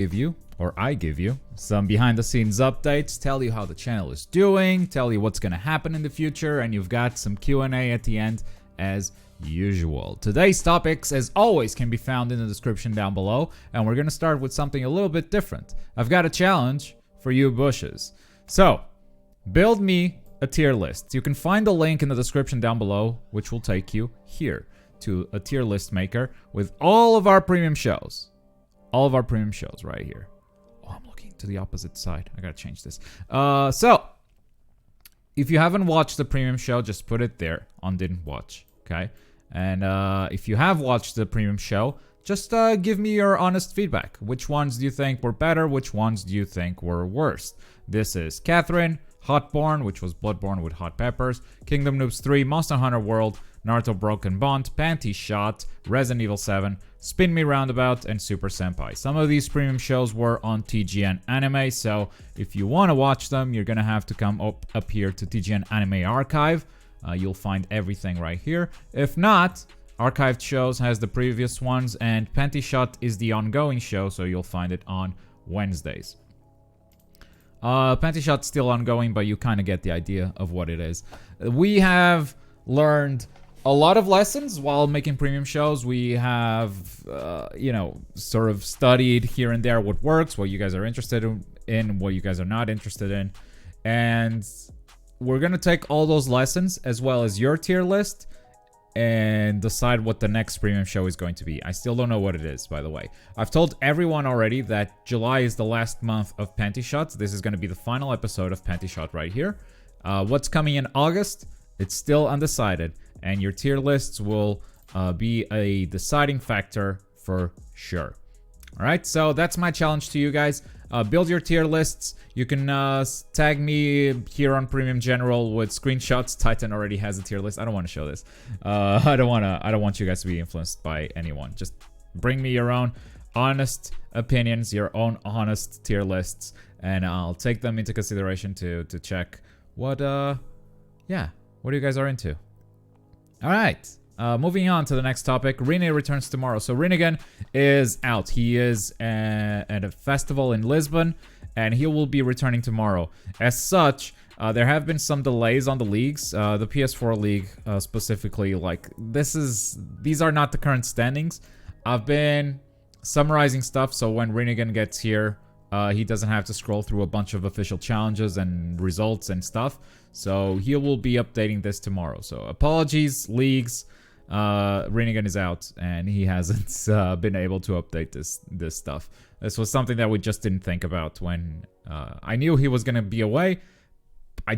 give you, or I give you, some behind the scenes updates, tell you how the channel is doing, tell you what's gonna happen in the future, and you've got some Q&A at the end as usual. Today's topics, as always, can be found in the description down below, and we're gonna start with something a little bit different. I've got a challenge for you bushes. So, build me a tier list. You can find the link in the description down below, which will take you here to a tier list maker with all of our premium shows. All of our premium shows right here. Oh, I'm looking to the opposite side. I gotta change this. So, if you haven't watched the premium show, just put it there on didn't watch, okay? And if you have watched the premium show, just give me your honest feedback. Which ones do you think were better? Which ones do you think were worse? This is Catherine, Hotborn, which was Bloodborne with hot peppers, Kingdom Noobs 3, Monster Hunter World, Naruto Broken Bond, Panty Shot, Resident Evil 7, Spin Me Roundabout, and Super Senpai. Some of these premium shows were on TGN Anime, so if you want to watch them, you're gonna have to come up here to TGN Anime Archive. You'll find everything right here. If not, Archived Shows has the previous ones, and Panty Shot is the ongoing show, so you'll find it on Wednesdays. Panty Shot's still ongoing, but you kind of get the idea of what it is. We have learned a lot of lessons while making premium shows. We have, sort of studied here and there what works, what you guys are interested in, what you guys are not interested in. And we're going to take all those lessons as well as your tier list and decide what the next premium show is going to be. I still don't know what it is, by the way. I've told everyone already that July is the last month of Panty Shots. This is going to be the final episode of Panty Shot right here. What's coming in August? It's still undecided, and your tier lists will be a deciding factor for sure. All right, so that's my challenge to you guys. Build your tier lists. You can tag me here on Premium General with screenshots. Titan already has a tier list. I don't want to show this. I don't want you guys to be influenced by anyone. Just bring me your own honest opinions, your own honest tier lists, and I'll take them into consideration to check what what you guys are into. All right. Moving on to the next topic. Rinne returns tomorrow. So Rinnegan is out. He is at a festival in Lisbon, and he will be returning tomorrow. As such, there have been some delays on the leagues. The PS4 league specifically, these are not the current standings. I've been summarizing stuff, so when Rinnegan gets here, he doesn't have to scroll through a bunch of official challenges and results and stuff. So he will be updating this tomorrow. So apologies, leagues. Rinnegan is out, and he hasn't been able to update this stuff. This was something that we just didn't think about when I knew he was gonna be away. I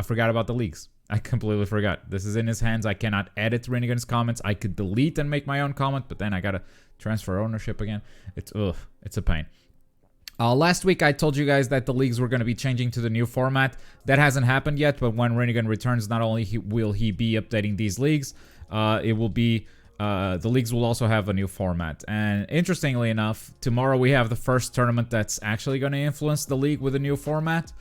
forgot about the leagues. I completely forgot. This is in his hands. I cannot edit Rinnegan's comments. I could delete and make my own comment, but then I gotta transfer ownership again. It's a pain. Last week, I told you guys that the leagues were going to be changing to the new format. That hasn't happened yet, but when Rinnegan returns, not only will he be updating these leagues, it will be the leagues will also have a new format. And interestingly enough, tomorrow we have the first tournament that's actually going to influence the league with a new format.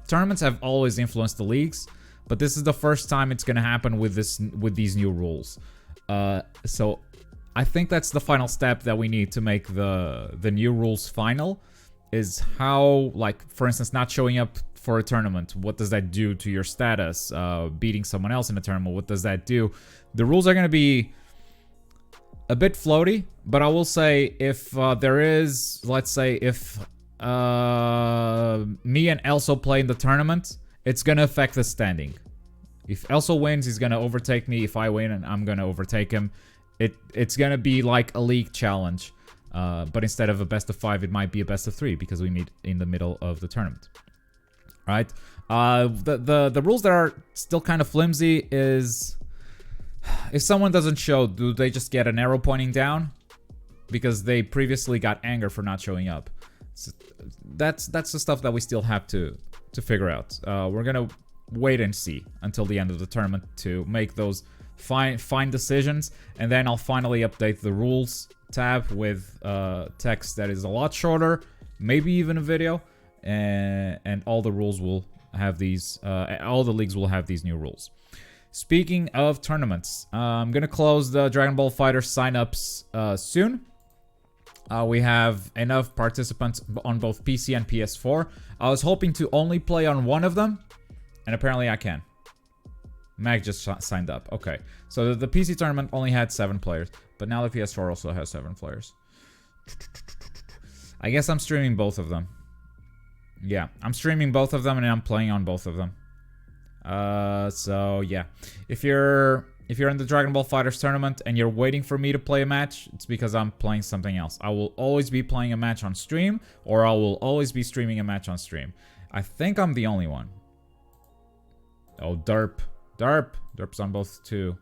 Tournaments have always influenced the leagues, but this is the first time it's going to happen with these new rules. So I think that's the final step that we need to make the new rules final. Is how, for instance, not showing up for a tournament. What does that do to your status? Beating someone else in a tournament, what does that do? The rules are going to be a bit floaty, but I will say if there is, let's say, if me and Elso play in the tournament, it's going to affect the standing. If Elso wins, he's going to overtake me. If I win, and I'm going to overtake him. It's going to be like a league challenge. But instead of a best of 5, it might be a best of 3 because we meet in the middle of the tournament. Right? The rules that are still kind of flimsy is if someone doesn't show, do they just get an arrow pointing down? Because they previously got anger for not showing up. So that's the stuff that we still have to figure out. We're gonna wait and see until the end of the tournament to make those fine decisions, and then I'll finally update the rules tab with text that is a lot shorter, maybe even a video, and all the rules will have these. All the leagues will have these new rules. Speaking of tournaments, I'm gonna close the Dragon Ball Fighter signups soon. We have enough participants on both PC and PS4. I was hoping to only play on one of them, and apparently I can. Mag just signed up. Okay, so the PC tournament only had 7 players, but now the PS4 also has 7 players. I guess I'm streaming both of them. Yeah, I'm streaming both of them and I'm playing on both of them. So yeah, if you're in the Dragon Ball FighterZ tournament and you're waiting for me to play a match, it's because I'm playing something else. I will always be playing a match on stream, or I will always be streaming a match on stream. I think I'm the only one. Oh, Derp's on both too.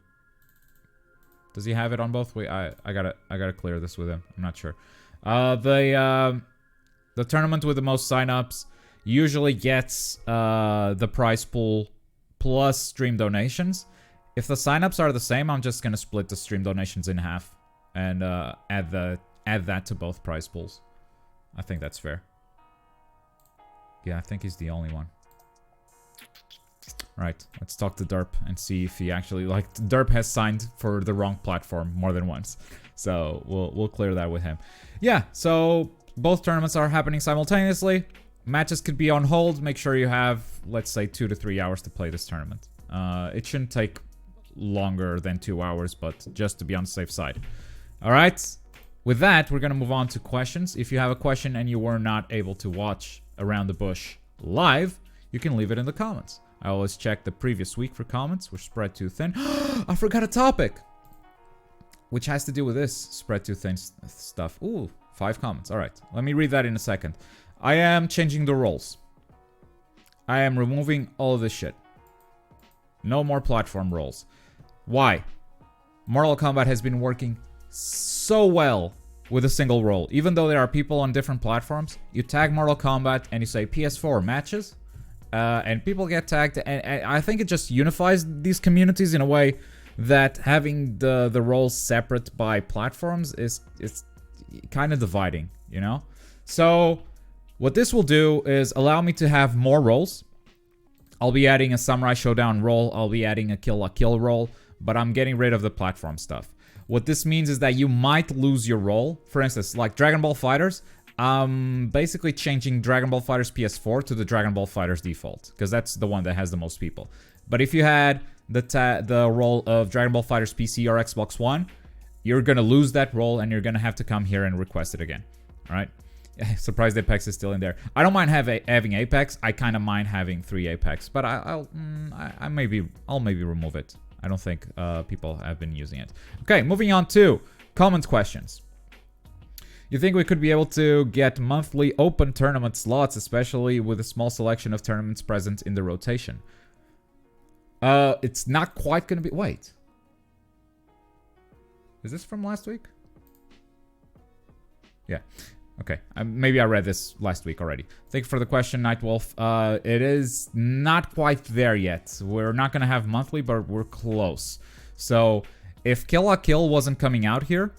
Does he have it on both? Wait, I gotta clear this with him. I'm not sure. The tournament with the most signups usually gets the prize pool plus stream donations. If the signups are the same, I'm just gonna split the stream donations in half and add that to both prize pools. I think that's fair. Yeah, I think he's the only one. Right, let's talk to Derp and see if he actually, like, Derp has signed for the wrong platform more than once. So we'll clear that with him. Yeah, so both tournaments are happening simultaneously. Matches could be on hold. Make sure you have, let's say, 2 to 3 hours to play this tournament. It shouldn't take longer than 2 hours, but just to be on the safe side. All right, with that, we're gonna move on to questions. If you have a question and you were not able to watch Around the Bush live, you can leave it in the comments. I always check the previous week for comments. We're spread too thin. I forgot a topic, which has to do with this spread too thin stuff. Ooh, 5 comments. All right, let me read that in a second. I am changing the roles. I am removing all of this shit. No more platform roles. Why? Mortal Kombat has been working so well with a single role. Even though there are people on different platforms, you tag Mortal Kombat and you say PS4 matches, and people get tagged, and I think it just unifies these communities in a way that having the roles separate by platforms is kind of dividing, you know? So what this will do is allow me to have more roles. I'll be adding a Samurai Showdown role, I'll be adding a Kill la Kill role, but I'm getting rid of the platform stuff. What this means is that you might lose your role. For instance, like Dragon Ball FighterZ, I'm basically changing Dragon Ball FighterZ PS4 to the Dragon Ball FighterZ default, because that's the one that has the most people. But if you had the role of Dragon Ball FighterZ PC or Xbox One, you're gonna lose that role and you're gonna have to come here and request it again. All right? Surprised Apex is still in there. I don't mind having Apex. I kind of mind having 3 Apex, but I'll maybe remove it. I don't think people have been using it. Okay, moving on to comment questions. You think we could be able to get monthly open tournament slots, especially with a small selection of tournaments present in the rotation? It's not quite gonna be... Wait. Is this from last week? Yeah. Okay. Maybe I read this last week already. Thank you for the question, Nightwolf. It is not quite there yet. We're not gonna have monthly, but we're close. So, if Kill la Kill wasn't coming out here,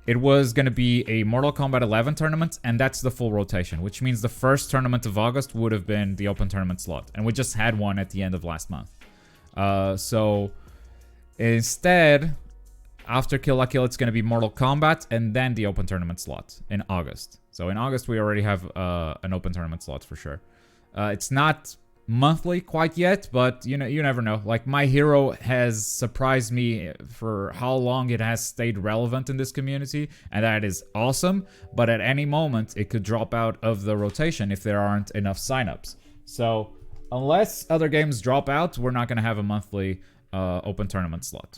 it was going to be a Mortal Kombat 11 tournament, and that's the full rotation, which means the first tournament of August would have been the open tournament slot, and we just had one at the end of last month. So instead, after Kill la Kill, it's going to be Mortal Kombat, and then the open tournament slot in August. So in August, we already have an open tournament slot for sure. It's not monthly quite yet, but you never know. Like, My Hero has surprised me for how long it has stayed relevant in this community, and that is awesome. But at any moment it could drop out of the rotation if there aren't enough signups. So unless other games drop out, we're not going to have a monthly open tournament slot.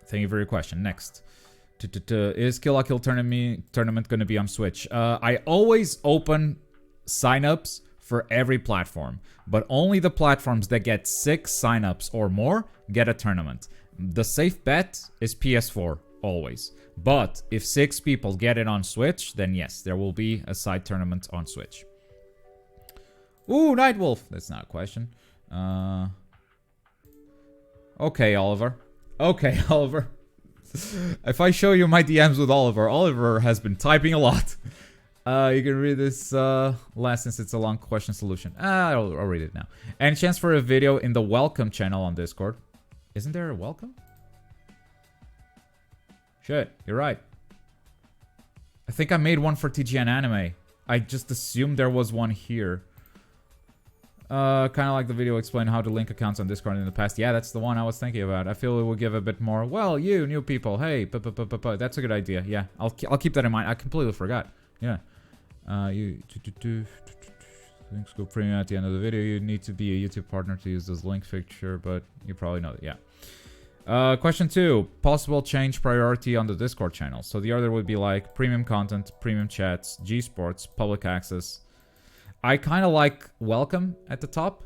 Thank you for your question. Next, is Kill la Kill tournament going to be on Switch? I always open signups for every platform, but only the platforms that get 6 signups or more get a tournament. The safe bet is PS4, always. But if 6 people get it on Switch, then yes, there will be a side tournament on Switch. Ooh, Nightwolf! That's not a question. Okay, Oliver. Okay, Oliver. If I show you my DMs with Oliver has been typing a lot. You can read this last since it's a long question solution. I'll read it now. Any chance for a video in the welcome channel on Discord? Isn't there a welcome? Shit, you're right. I think I made one for TGN Anime. I just assumed there was one here. Kind of like the video explained how to link accounts on Discord in the past. Yeah, that's the one I was thinking about. I feel it will give a bit more. Well, you new people, hey, that's a good idea. Yeah, I'll keep that in mind. I completely forgot. Yeah. Links go premium at the end of the video. You need to be a YouTube partner to use this link feature, but you probably know that. Yeah. Question 2. Possible change priority on the Discord channel. So the order would be like premium content, premium chats, G Sports, public access. I kind of like welcome at the top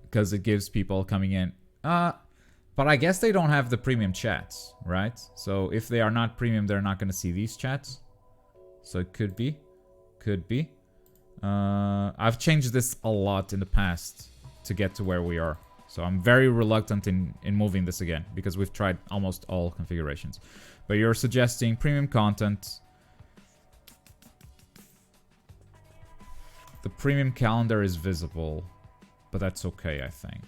because it gives people coming in. But I guess they don't have the premium chats, right? So if they are not premium, they're not going to see these chats. So it could be. Could be. I've changed this a lot in the past to get to where we are. So I'm very reluctant in moving this again because we've tried almost all configurations. But you're suggesting premium content. The premium calendar is visible, but that's okay, I think.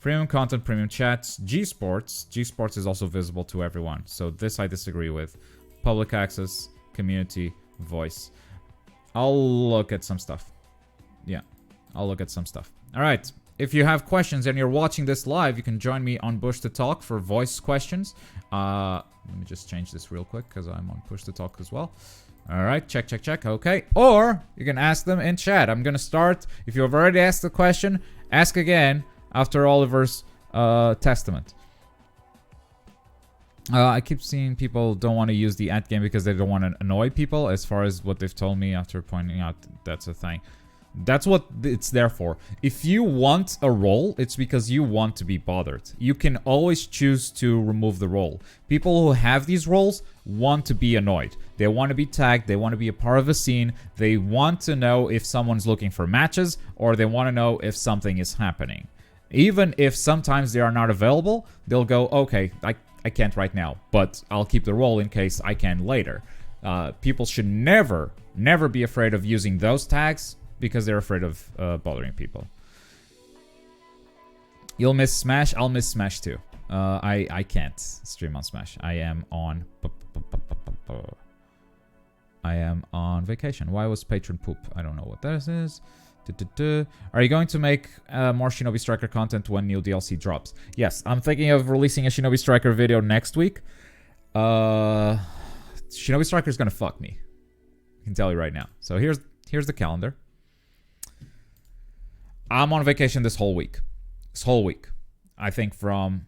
Premium content, premium chats, G Sports. G Sports is also visible to everyone. So this I disagree with. Public access, community, voice. I'll look at some stuff. Yeah, I'll look at some stuff. All right. If you have questions and you're watching this live, you can join me on Push to Talk for voice questions. Let me just change this real quick because I'm on Push to Talk as well. All right, check. Okay. Or you can ask them in chat. I'm going to start. If you've already asked the question, ask again after Oliver's testament. I keep seeing people don't want to use the @ game because they don't want to annoy people, as far as what they've told me after pointing out that's a thing. That's what it's there for. If you want a role, it's because you want to be bothered. You can always choose to remove the role. People who have these roles want to be annoyed. They want to be tagged. They want to be a part of a scene. They want to know if someone's looking for matches, or they want to know if something is happening. Even if sometimes they are not available, they'll go, okay, I can't right now, but I'll keep the role in case I can later. People should never be afraid of using those tags, because they're afraid of bothering people. You'll miss Smash. I'll miss Smash too. I can't stream on Smash. I am on vacation. Why was patron poop? I don't know what this is. Are you going to make more Shinobi Striker content when new DLC drops? Yes, I'm thinking of releasing a Shinobi Striker video next week. Shinobi Striker is gonna fuck me. I can tell you right now. So here's the calendar. I'm on vacation this whole week. I think from...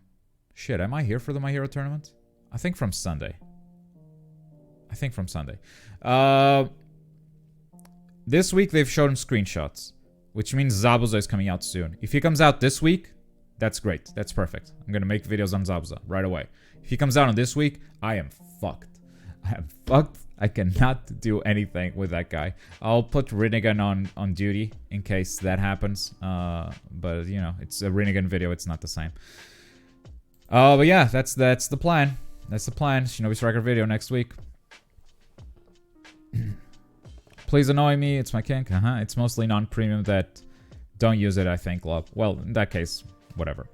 Shit, am I here for the My Hero tournament? I think from Sunday. This week they've shown screenshots, which means Zabuza is coming out soon. If he comes out this week, that's great. That's perfect. I'm going to make videos on Zabuza right away. If he comes out on this week, I am fucked. I cannot do anything with that guy. I'll put Rinne on duty in case that happens. But, you know, it's a Rinne video. It's not the same. But yeah, that's the plan. That's the plan. Shinobi Striker video next week. Please annoy me. It's my kink. It's mostly non-premium that don't use it, I think, love. Well, in that case, whatever.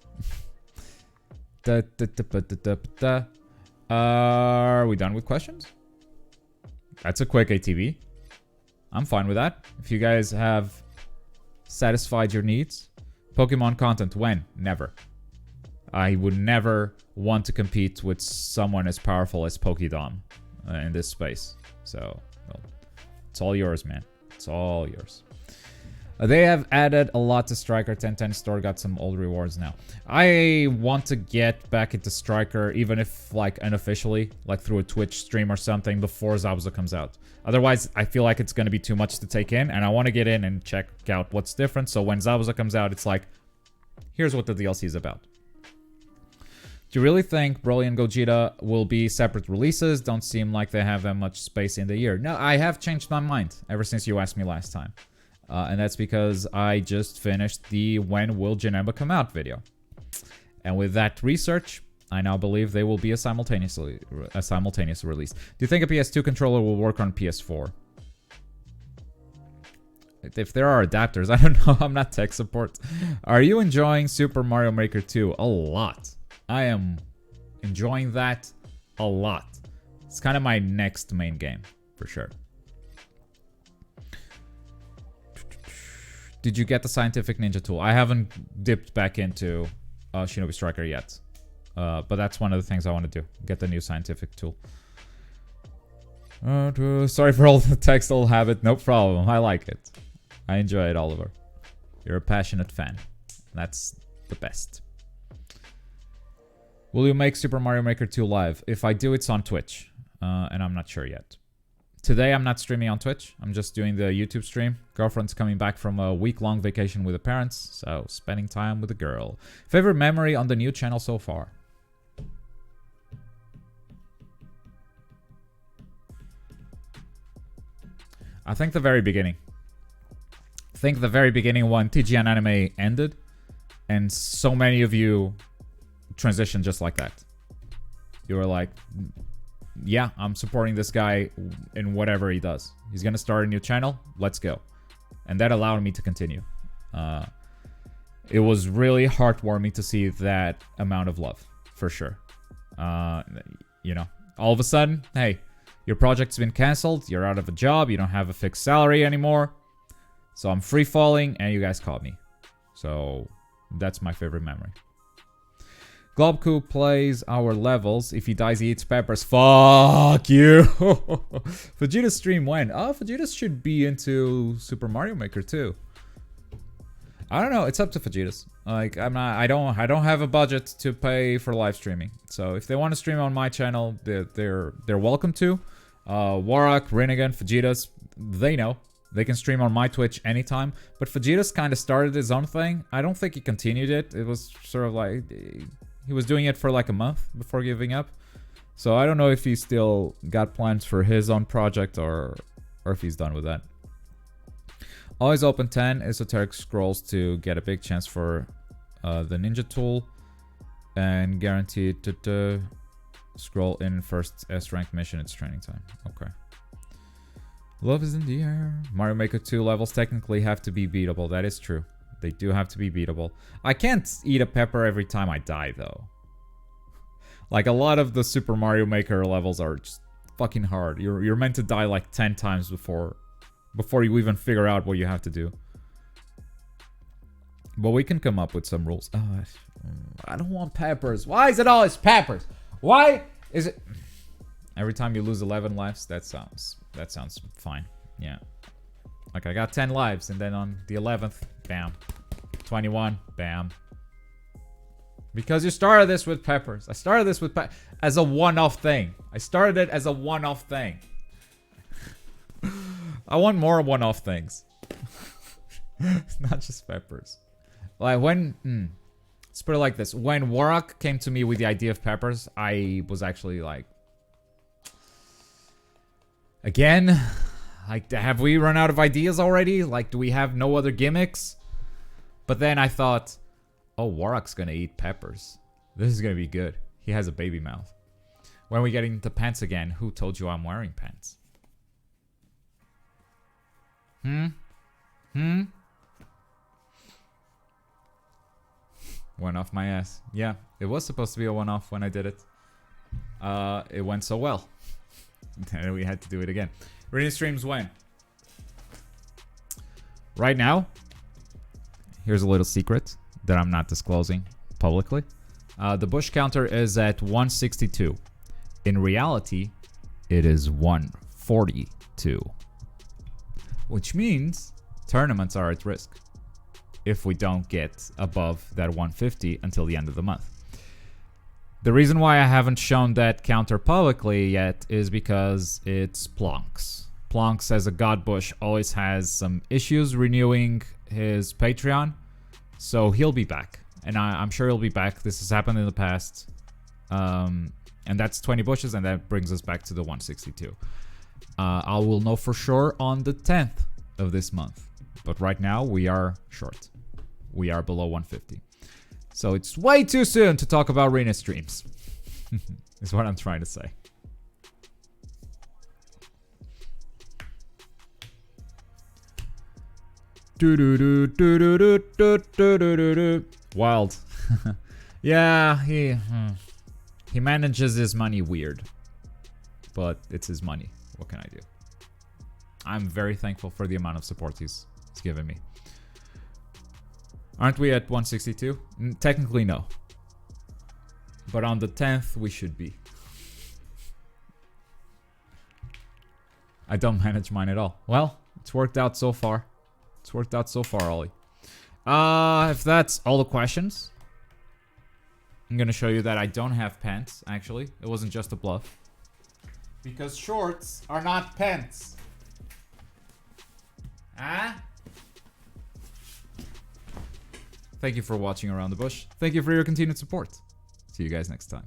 Are we done with questions? That's a quick ATV. I'm fine with that. If you guys have satisfied your needs. Pokemon content, when? Never. I would never want to compete with someone as powerful as Pokédom in this space. So, well, it's all yours, man. It's all yours. They have added a lot to Striker. 1010 store got some old rewards now. I want to get back into Striker, even if, like, unofficially, like through a Twitch stream or something before Zabuza comes out. Otherwise, I feel like it's going to be too much to take in, and I want to get in and check out what's different. So when Zabuza comes out, it's like, here's what the DLC is about. Do you really think Broly and Gogeta will be separate releases? Don't seem like they have that much space in the year. No, I have changed my mind ever since you asked me last time. And that's because I just finished the When Will Janemba Come Out video. And with that research, I now believe they will be a simultaneous release. Do you think a PS2 controller will work on PS4? If there are adapters, I don't know. I'm not tech support. Are you enjoying Super Mario Maker 2? A lot. I am enjoying that a lot. It's kind of my next main game, for sure. Did you get the scientific ninja tool? I haven't dipped back into Shinobi Striker yet. But that's one of the things I want to do. Get the new scientific tool. Sorry for all the textile habit. No problem. I like it. I enjoy it, Oliver. You're a passionate fan. That's the best. Will you make Super Mario Maker 2 live? If I do, it's on Twitch. And I'm not sure yet. Today, I'm not streaming on Twitch. I'm just doing the YouTube stream. Girlfriend's coming back from a week-long vacation with her parents. So, spending time with the girl. Favorite memory on the new channel so far? I think the very beginning. I think the very beginning when TGN Anime ended. And so many of you transitioned just like that. You were like... Yeah, I'm supporting this guy in whatever he does. He's gonna start a new channel. Let's go. And that allowed me to continue. It was really heartwarming to see that amount of love, for sure. You know, all of a sudden, hey, your project's been canceled. You're out of a job. You don't have a fixed salary anymore. So I'm free falling, and you guys caught me. So that's my favorite memory. Globku plays our levels. If he dies, he eats peppers. Fuck you. Vegeta's stream when? Oh, Vegeta should be into Super Mario Maker too. I don't know. It's up to Vegeta's. Like I don't have a budget to pay for live streaming. So if they want to stream on my channel, they're welcome to. Warrock, Rinne, Vegeta's, they know. They can stream on my Twitch anytime. But Vegeta's kind of started his own thing. I don't think he continued it. It was sort of like... He was doing it for like a month before giving up. So I don't know if he still got plans for his own project or if he's done with that. Always open 10 esoteric scrolls to get a big chance for the ninja tool. And guaranteed to scroll in first S rank mission. It's training time. Okay. Love is in the air. Mario Maker 2 levels technically have to be beatable. That is true. They do have to be beatable. I can't eat a pepper every time I die, though. Like, a lot of the Super Mario Maker levels are just fucking hard. You're meant to die like 10 times before you even figure out what you have to do. But we can come up with some rules. I don't want peppers. Why is it always peppers? Why is it... Every time you lose 11 lives, that sounds fine. Yeah. Like, I got 10 lives, and then on the 11th, bam. 21, bam. Because you started this with peppers. I started this with as a one-off thing. I started it as a one-off thing. I want more one-off things. Not just peppers. Like, when... let's put it like this. When Warrock came to me with the idea of peppers, I was actually like... Again... Like, have we run out of ideas already? Like, do we have no other gimmicks? But then I thought, oh, Warrock's gonna eat peppers. This is gonna be good. He has a baby mouth. When we get into pants again, who told you I'm wearing pants? Went off my ass. Yeah, it was supposed to be a one-off when I did it. It went so well. And we had to do it again. Rinne streams when? Right now? Here's a little secret that I'm not disclosing publicly. The Bush counter is at 162. In reality, it is 142. Which means tournaments are at risk if we don't get above that 150 until the end of the month. The reason why I haven't shown that counter publicly yet is because it's Plonks. Plonks, as a God Bush, always has some issues renewing his Patreon. So he'll be back. And I'm sure he'll be back. This has happened in the past. And that's 20 bushes, and that brings us back to the 162. I will know for sure on the 10th of this month. But right now, we are short. We are below 150. So it's way too soon to talk about Rinne streams. Is what I'm trying to say. Wild. Yeah, he manages his money weird. but it's his money. What can I do? I'm very thankful for the amount of support he's given me. Aren't we at 162? Technically, no. But on the 10th, we should be. I don't manage mine at all. Well, it's worked out so far. It's worked out so far, Ollie. If that's all the questions, I'm gonna show you that I don't have pants, actually. It wasn't just a bluff. Because shorts are not pants. Huh? Thank you for watching Around the Bush. Thank you for your continued support. See you guys next time.